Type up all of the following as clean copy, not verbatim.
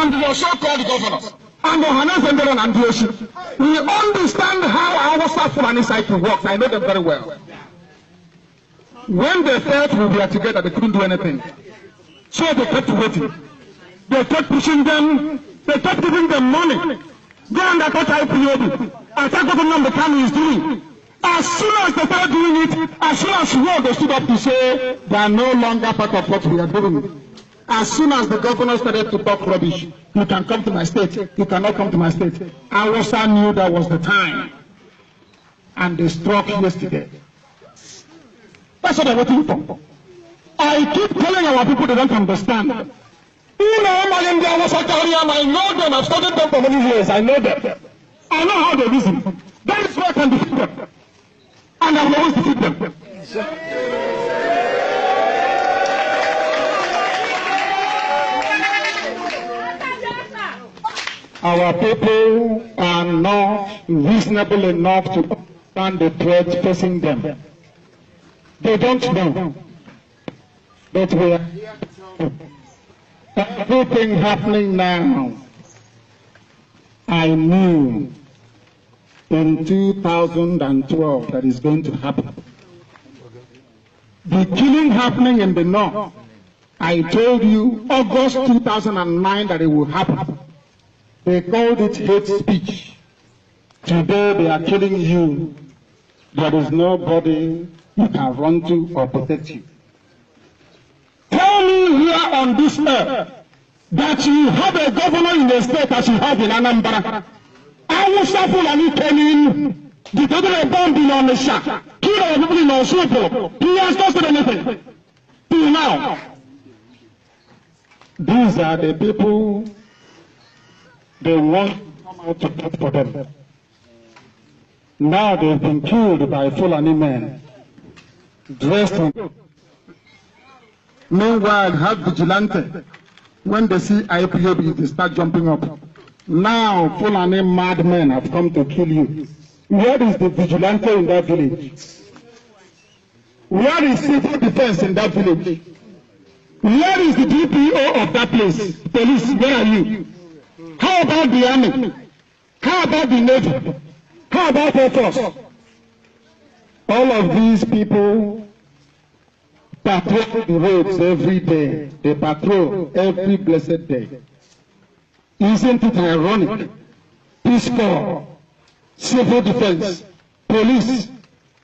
and your so-called governors. And we understand how our Fulani cycle works. I know them very well. When they felt we were together, they couldn't do anything. So they kept waiting. They kept pushing them. They kept giving them money. Go and that's what IPOB. Attack government the KANU is doing. As soon as they started doing it, as soon as they stood up to say they are no longer part of what we are doing. As soon as the governor started to talk rubbish, you can come to my state, you cannot come to my state. Awasa knew that was the time. And they struck yesterday. That's what they're waiting for. I keep telling our people they don't understand. I know them, I've studied them for many years, I know them. I know how they reason. That is why I can defeat them. And I will always defeat them. Our people are not reasonable enough to understand the threat facing them. They don't know. But we are here. Everything happening now, I knew in 2012 that is going to happen. The killing happening in the north, I told you August 2009 that it will happen. They called it hate speech. Today they are killing you. There is nobody you can run to or protect you. Tell me here on this earth that you have a governor in the state as you have in Anambra. Awusa Fulani came in, the total bombing on the shack, killed our people in Oswego. He has not said anything. Till now. These are the people they want to come out to fight for them. Now they've been killed by Fulani men, dressed in. Meanwhile, have vigilante. When they see IPOB, they start jumping up. Now, Fulani madmen have come to kill you. Where is the vigilante in that village? Where is civil defense in that village? Where is the DPO of that place? Police, where are you? How about the army? How about the navy? How about Air Force? All of these people patrol the roads every day. They patrol every blessed day. Isn't it ironic? Peace Corps, civil defense, police,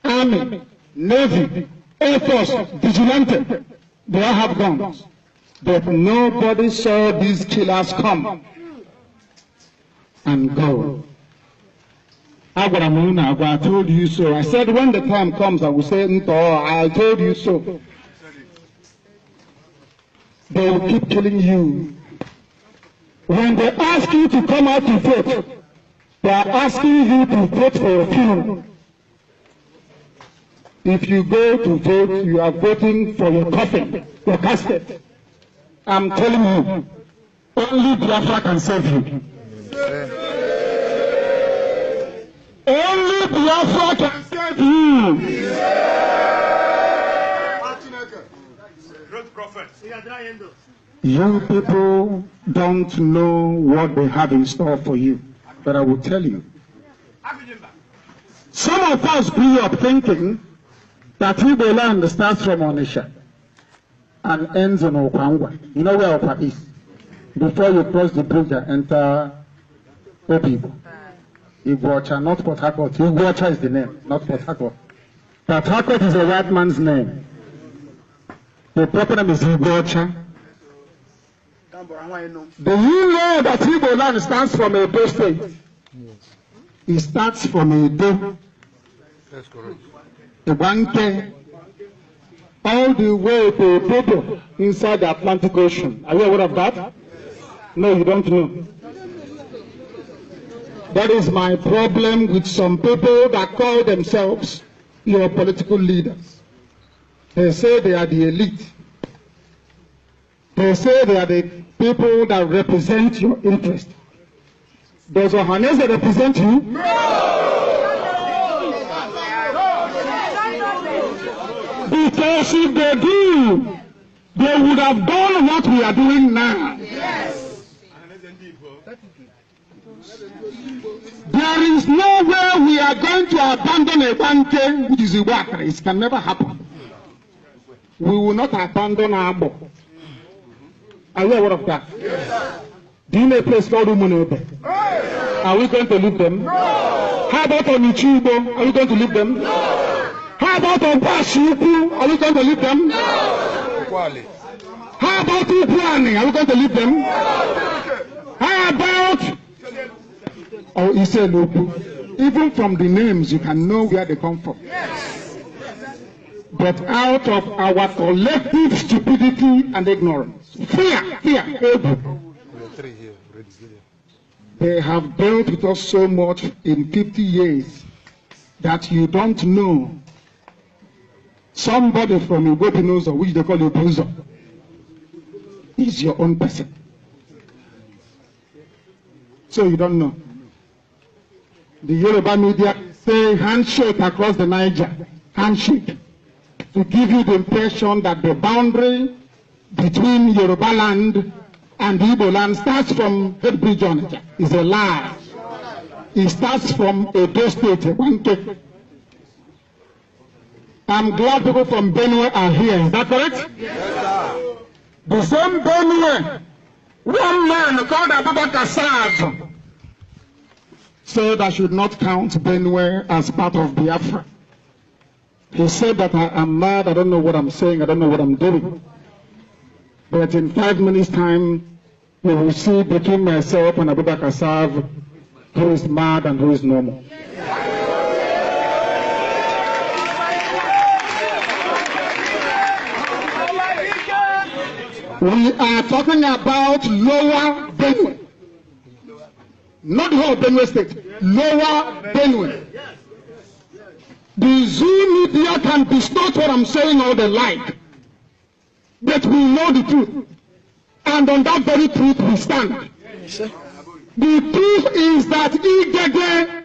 army, navy, Air Force, vigilante, they all have guns. But nobody saw these killers come and go. I told you so. I said when the time comes, I will say, I told you so. They will keep killing you. When they ask you to come out to vote, they are asking you to vote for a funeral. If you go to vote, you are voting for your coffin, your casket. I'm telling you, only Biafra can save you. Only Biafra can save you. Young people don't know what they have in store for you, but I will tell you. Some of us grew up thinking that Igbo land starts from Onitsha and ends in Okwangwa. You know where Okwa is? Before you cross the bridge and enter Opibo. Igbocha, not Port Harcourt. Igbocha is the name, not Port Harcourt. Port Harcourt is a white man's name. The proper name is Igbocha. Do you know that Igbo land stands from a Edo state? Yes. It starts from Edo. That's correct. Ibanke, all the way to Bodo inside the Atlantic Ocean. Are you aware of that? Yes. No, you don't know. That is my problem with some people that call themselves your political leaders. They say they are the elite. They say they are the people that represent your interest. Does Ohanese represent you? No! Because if they do, they would have done what we are doing now. Yes. There is no way we are going to abandon a country which is Biafra. It can never happen. We will not abandon our book. Are you aware of that? Yes. Do you know a place called Umunebe? Are we going to leave them? No. How about Onichibo? Are we going to leave them? No. How about Obashiku? Are we going to leave them? No. How about Upuani? Are we going to leave them? No. How about Iselupu? Even from the names, you can know where they come from. Yes. But out of our collective stupidity and ignorance, fear, able. They have dealt with us so much in 50 years that you don't know somebody from Igbo, which they call Ibuzo, is your own person. So you don't know. The Yoruba media say handshake across the Niger, handshake, to give you the impression that the boundary between Yoruba land and Igbo land starts from Headbridge Onitsha. It's a lie. It starts from Edo State, one cake. I'm glad people from Benue are here. Is that correct? Yes, sir. The same Benue, one man called Abubakar Saad said I should not count Benue as part of Biafra. He said that I am mad, I don't know what I'm saying, I don't know what I'm doing. But in 5 minutes' time, you will see between myself and Abubakar Saad who is mad and who is normal. We are talking about Lower Benue. Not the whole Benue State. Lower Benue. The Zoo media can distort what I'm saying all they like. But we know the truth. And on that very truth we stand. The truth is that Igede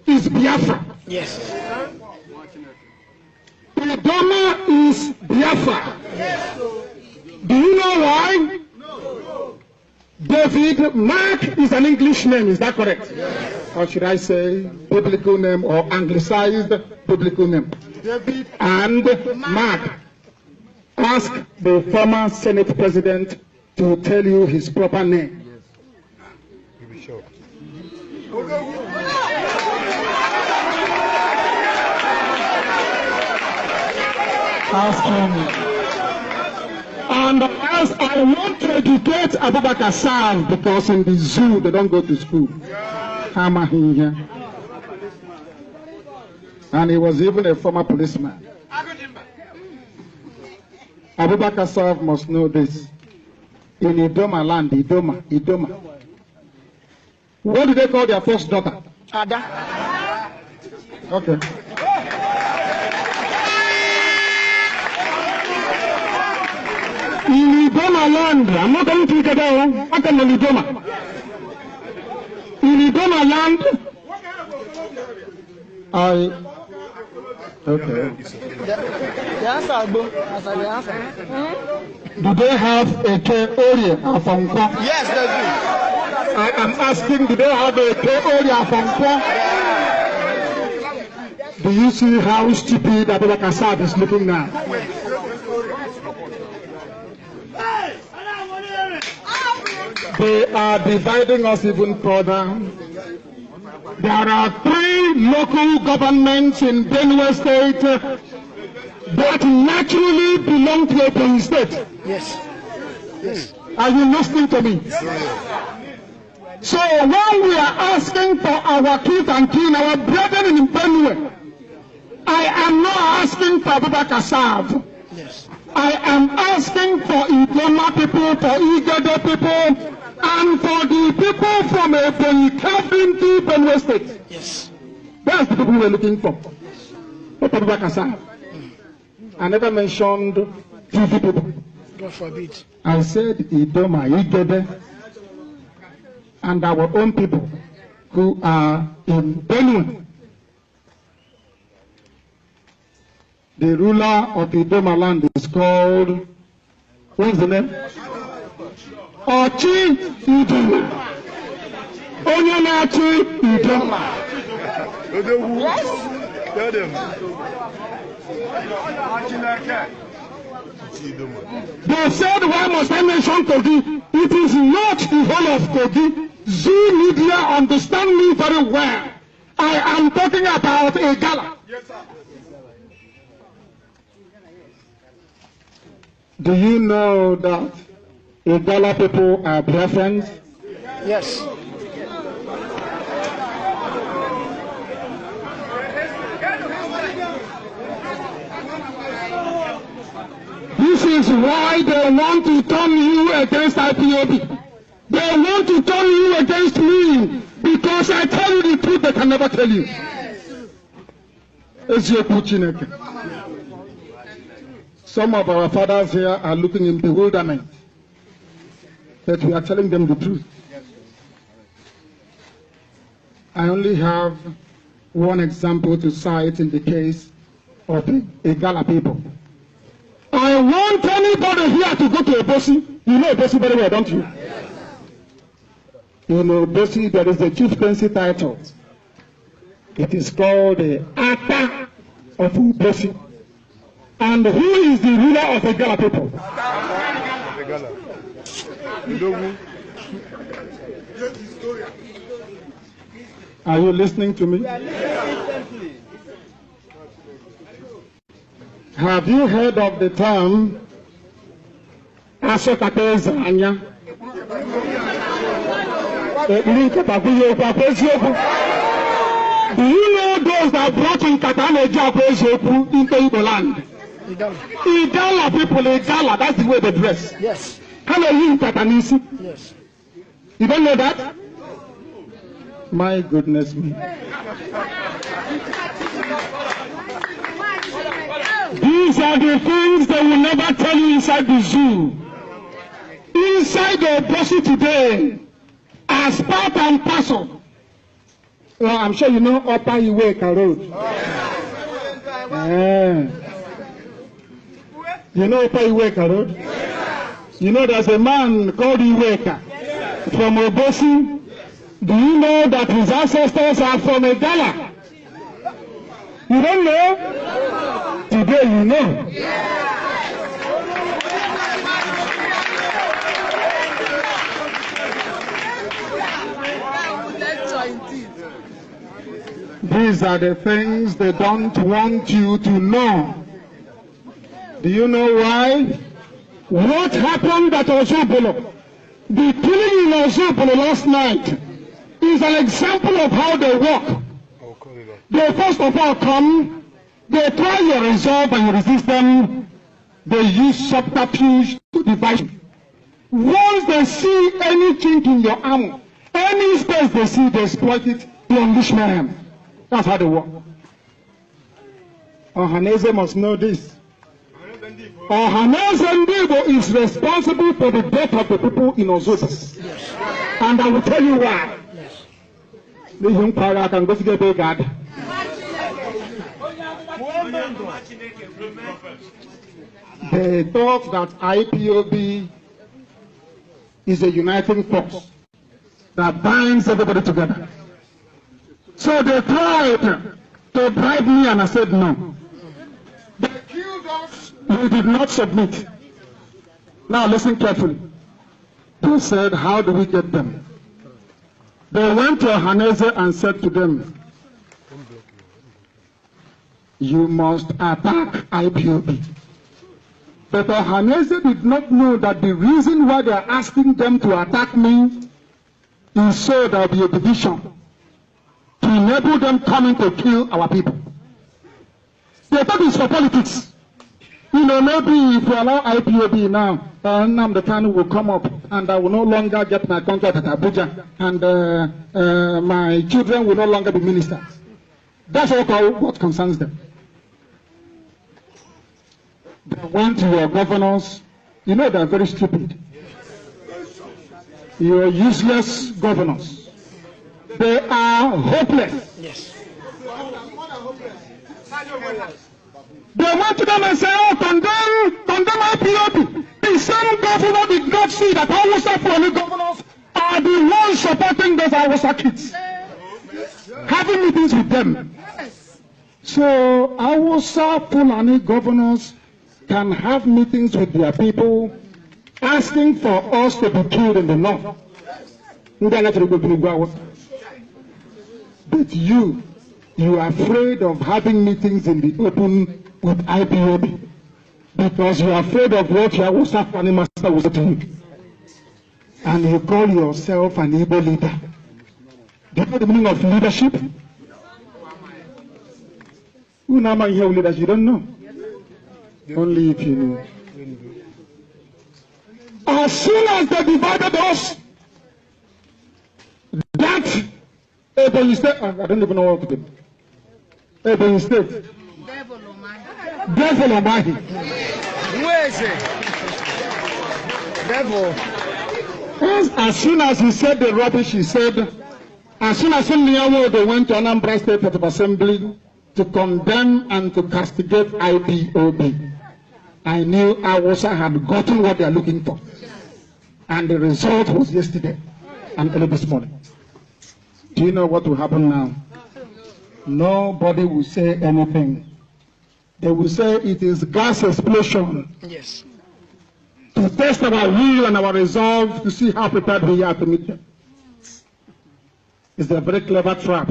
is Biafra. Yes. Idoma is Biafra. Yes. Do you know why? No. David Mark is an English name, is that correct? Yes. Or should I say biblical name or anglicized biblical name? David and Mark. Ask the former Senate President to tell you his proper name. Yes. You'll be sure. Ask him. And as I want to educate Abubakar Saad, because in the zoo they don't go to school. And he was even a former policeman. Abubakar Saad must know this. In Idoma land, Idoma. What do they call their first daughter? Ada. Okay. In Idoma land, I'm not going to get out. What in Idoma? In Idoma land, okay. Do they have a area of Hongkong? Yes, they do. I am asking, do they have a area of Hongkong? Do you see how stupid Abubakar Saad is looking now? They are dividing us even further. There are 3 local governments in Benue State that naturally belong to a Benue State. Yes. Yes. Are you listening to me? Yes. So when we are asking for our kith and kin, our brethren in Benue, I am not asking for Abubakar Saad. Yes. I am asking for Idoma people, for Igede people, and for the people from a Benue State. Yes. That's the people we're looking for. What Abubakar Saad? I never mentioned TV people. God forbid. I said Idoma, Igede, and our own people who are in Benue. The ruler of Idoma land is called, what's the name? Ochi Idoma. Onye na-achị Idoma. Yes. Tell them. They said, why must I mention Kogi? It is not the whole of Kogi. Zoo media understand me very well. I am talking about a gala. Yes, sir. Do you know that Igala people are Biafrans? Yes. This is why they want to turn you against IPOB. They want to turn you against me because I tell you the truth they can never tell you. Some of our fathers here are looking in bewilderment that we are telling them the truth. I only have one example to cite in the case of Igala people. I want anybody here to go to Obosi. You know Obosi very well, don't you? You know Obosi, there is a chieftaincy title. It is called the Ata of Obosi. And who is the ruler of the Igala people? Are you listening to me? Have you heard of the term Asokatezanya? Do you know those that brought in Katanejaku into Igbo land? Igala people, Igala, that's the way they dress. Yes. How are you in Katanisi? Yes. You don't know that? My goodness me. These are the things they will never tell you inside the zoo. Inside the Obosi today, as part and parcel. Well, I'm sure you know Upper Iweka Road. You know Upper Iweka Road? You know there's a man called Iweka from Obosi. Do you know that his ancestors are from Igala? You don't know? Today you know. These are the things they don't want you to know. Do you know why? What happened at Ozubolo? The killing in Ozubolo last night is an example of how they work. They first of all come, they try your resolve and you resist them. They use subterfuge to divide you. Once they see any chink in your armor, any space they see, they exploit it, they unleash mayhem. That's how they work. Ohaneze must know this. Ohaneze Ndibo is responsible for the death of the people in Ozobo. Yes. And I will tell you why. Yes. They thought that IPOB is a uniting force that binds everybody together. So they tried to bribe me and I said no. They killed us, we did not submit. Now listen carefully. They said, how do we get them? They went to Ohaneze and said to them, you must attack IPOB. But Ohaneze did not know that the reason why they are asking them to attack me is so there will be a division to enable them coming to kill our people. They thought it's for politics. You know, maybe if we allow IPOB now, NNAMDI will come up and I will no longer get my contract at Abuja and my children will no longer be ministers. That's all what concerns them. They went to your governors. You know they're very stupid. Your useless governors. They are hopeless. Yes. They went to them and said, oh, condemn IPOB. the same governor did not see that Hausa Fulani governors are the ones supporting those Hausa kids, having meetings with them. So Hausa Fulani governors can have meetings with their people, asking for us to be killed in the north. But you are afraid of having meetings in the open with IPOB because you are afraid of what your Hausa Fulani master will say to you. And you call yourself an Igbo leader. Do you know the meaning of leadership? Who now man here leaders? You don't know. Only if you know. As soon as they divided us, that Ebonyi State, I don't even know what to do. Ebonyi State. Devil Almighty. Where is it? Devil. As soon as he said the rubbish, he said, as soon as they went to Anambra State Assembly to condemn and to castigate IPOB, I knew Hausa had gotten what they are looking for. And the result was yesterday and early this morning. Do you know what will happen now? Nobody will say anything. They will say it is gas explosion. Yes. To test our will and our resolve to see how prepared we are to meet them. It's a very clever trap.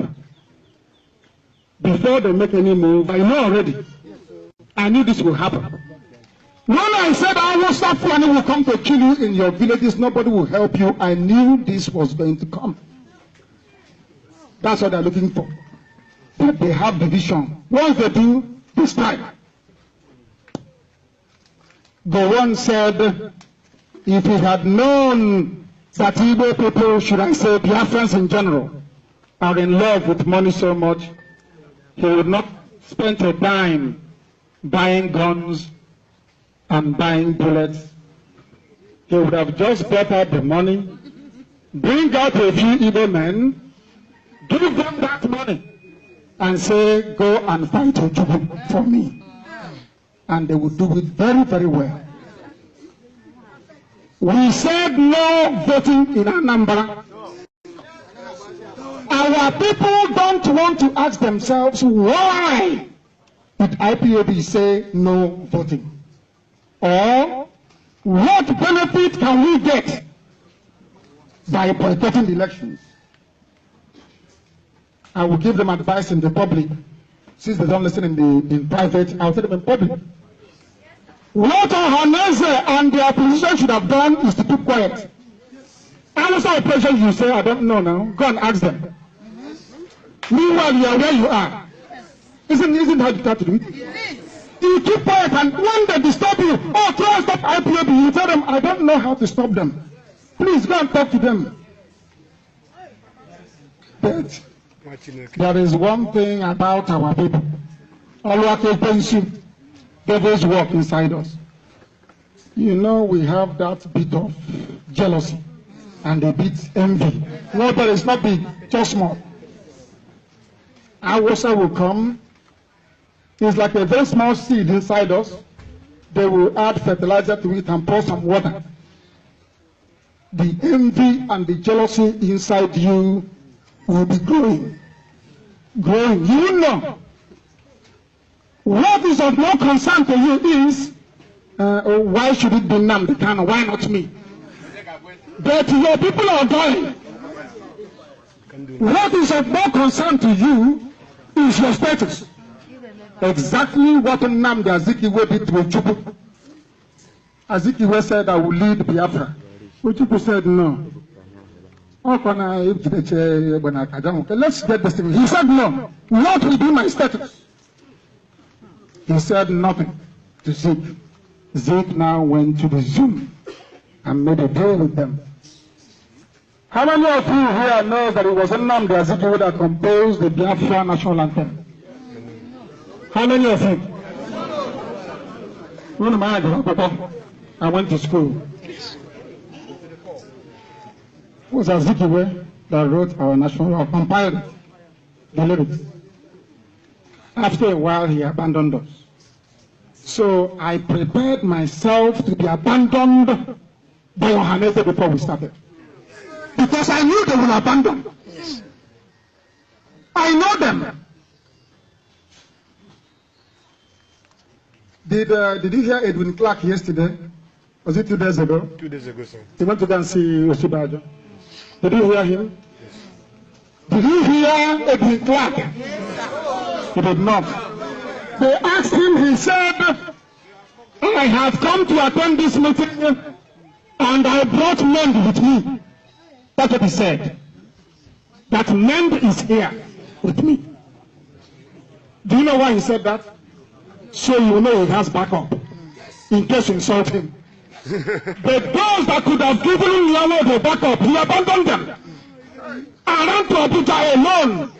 Before they make any move, I know already. I knew this will happen. When I said Hausa Fulani will come to kill you in your villages, nobody will help you, I knew this was going to come. That's what they're looking for. But they have division. Once they do, they strike. Gowon said, if he had known that Igbo people, should I say Biafrans in general, are in love with money so much, he would not spend a dime buying guns and buying bullets. He would have just brought out the money, bring out a few Igbo men, give them that money, and say, go and fight Ojubu for me. And they would do it very, very well. We said no voting in Anambra. Our people don't want to ask themselves, why did IPOB say no voting? Or what benefit can we get by boycotting the elections? I will give them advice in the public. Since they don't listen in private, I'll tell them in public. What Ohaneze and the opposition should have done is to keep quiet. Answer a question you say, I don't know now. Go and ask them. Meanwhile, you are where you are. Isn't how you start to do it? You keep quiet, and when they disturb you, oh, try and stop IPOB, you tell them, I don't know how to stop them. Please go and talk to them. But there is one thing about our people. Devil's work inside us. You know, we have that bit of jealousy and a bit envy. No, but it's not big, just small. Hausa will come. It's like a very small seed inside us. They will add fertilizer to it and pour some water. The envy and the jealousy inside you will be growing. Growing. You know. What is of no concern to you is, why should it be NNAMDI? Why not me? But your people are dying. What is of no concern to you is your status. Exactly what NNAMDI Azikiwe did to Ojubu. Azikiwe said, I will lead Biafra. Ojubu said, no. Let's get this thing. He said, no. What will be my status? He said nothing to Zeke. Zeke now went to the Zoom and made a deal with them. How many of you here know that it was NNAMDI Azikiwe that composed the Biafra national anthem? How many of you? I went to school. It was Azikiwe that wrote our national, compiled the lyrics. After a while, he abandoned us. So I prepared myself to be abandoned by Ohanese before we started. Because I knew they will abandon. Yes. I know them. Did you hear Edwin Clark yesterday? Was it 2 days ago? 2 days ago, sir. He went to go and see Oshibajo. Did you hear him? Yes. Did you hear Edwin Clark? Yes. He did not. They asked him, he said, I have come to attend this meeting and I brought men with me. That's what he said. That man is here with me. Do you know why he said that? So you know he has backup in case you insult him. But those that could have given him the backup, he abandoned them. I ran to Abuja alone.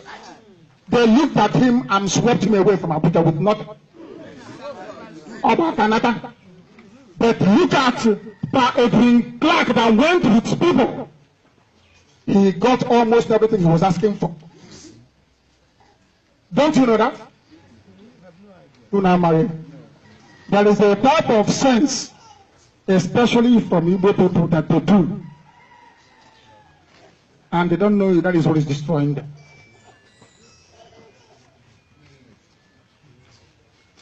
They looked at him and swept him away from Abuja with nothing. About Canada. But look at Edwin Clark that went with people. He got almost everything he was asking for. Don't you know that? There is a type of sense, especially from Igbo people, that they do. And they don't know that is what is destroying them.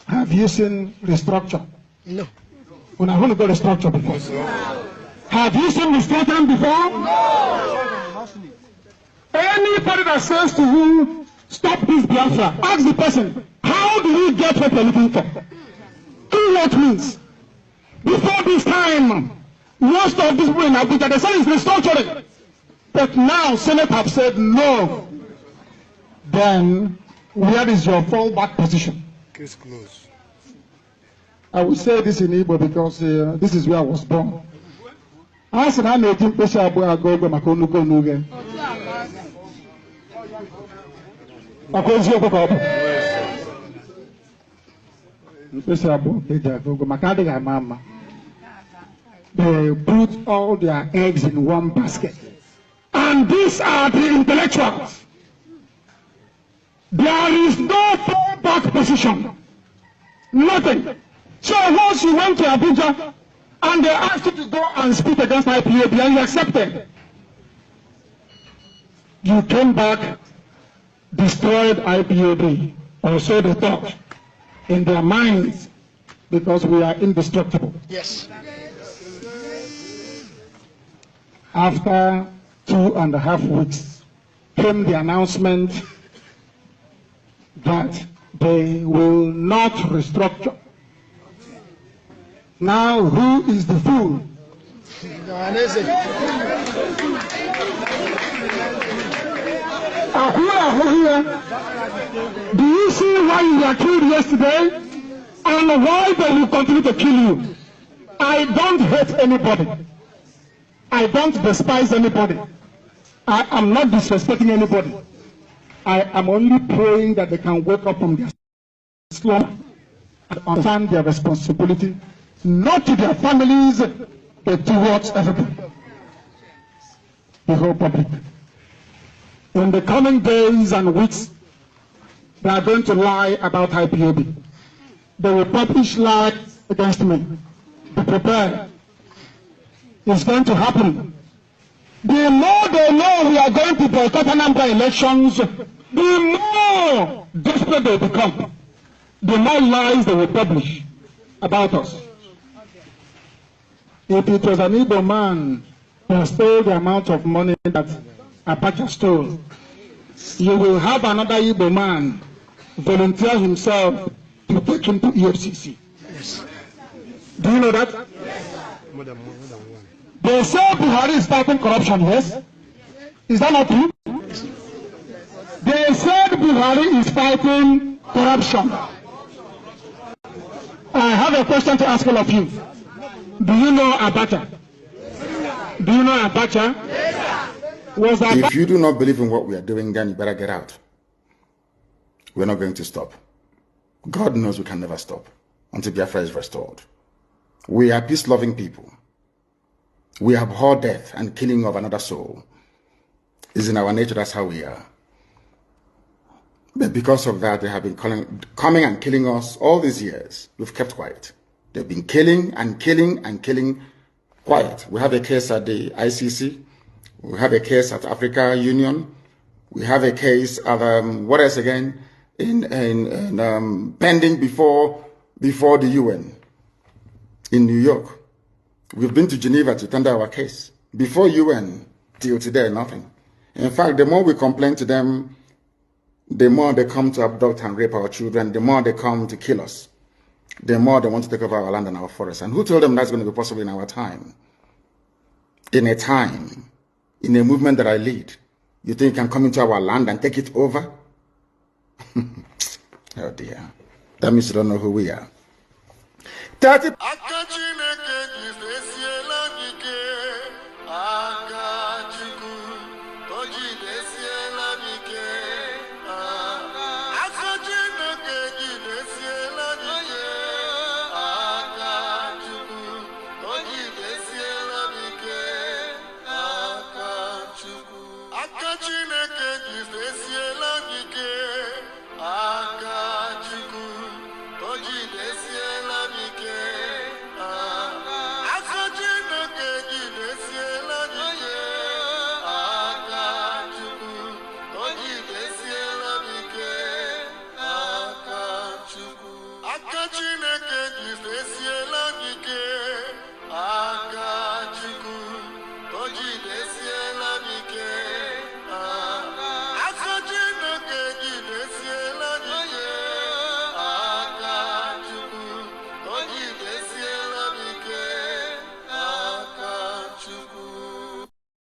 Have you seen restructure? No. When I want to go restructure before. Have you seen restructuring before? No. Anybody that says to you, stop this Biafra, ask the person, how do you get what you're looking for? Do what means? Before this time, most of these people in Abuja, they say it's restructuring. But now, Senate have said no. Then, where is your fallback position? Case closed. I will say this in Igbo because this is where I was born. I said, I'm making special boy go Makonuko Nuge. They put all their eggs in one basket. And these are the intellectuals. There is no fallback position. Nothing. So once you went to Abuja and they asked you to go and speak against IPOB and you accepted, you came back, destroyed IPOB, or so they thought in their minds, because we are indestructible. Yes. After 2.5 weeks came the announcement that they will not restructure. Now, who is the fool? Do you see why you were killed yesterday and why they will continue to kill you? I don't hate anybody. I don't despise anybody. I am not disrespecting anybody. I am only praying that they can wake up from their slumber and understand their responsibility, not to their families, but towards everybody, the whole public. In the coming days and weeks, they are going to lie about IPOB. They will publish lies against me. Be prepared. It's going to happen. The more they know we are going to boycott NNAMDI elections, the more desperate they become. The more lies they will publish about us. If it was an Igbo man who stole the amount of money that Apache stole, you will have another Igbo man volunteer himself to take him to EFCC. Yes. Do you know that? More than one. They say Buhari is fighting corruption, yes? Is that not true? They said Buhari is fighting corruption. I have a question to ask all of you. Do you know Abacha? Do you know Abacha? Was Abacha? If you do not believe in what we are doing, then you better get out. We're not going to stop. God knows we can never stop until Biafra is restored. We are peace-loving people. We abhor death and killing of another soul. It's in our nature, that's how we are. But because of that, they have been coming and killing us all these years. We've kept quiet. They've been killing and killing and killing quiet. We have a case at the ICC. We have a case at Africa Union. We have a case at, what else again? Pending before the UN in New York. We've been to Geneva to tender our case. Before UN, till today, nothing. In fact, the more we complain to them, the more they come to abduct and rape our children, the more they come to kill us, the more they want to take over our land and our forests. And who told them that's going to be possible in our time? In a movement that I lead, you think you can come into our land and take it over? Oh dear. That means you don't know who we are. 30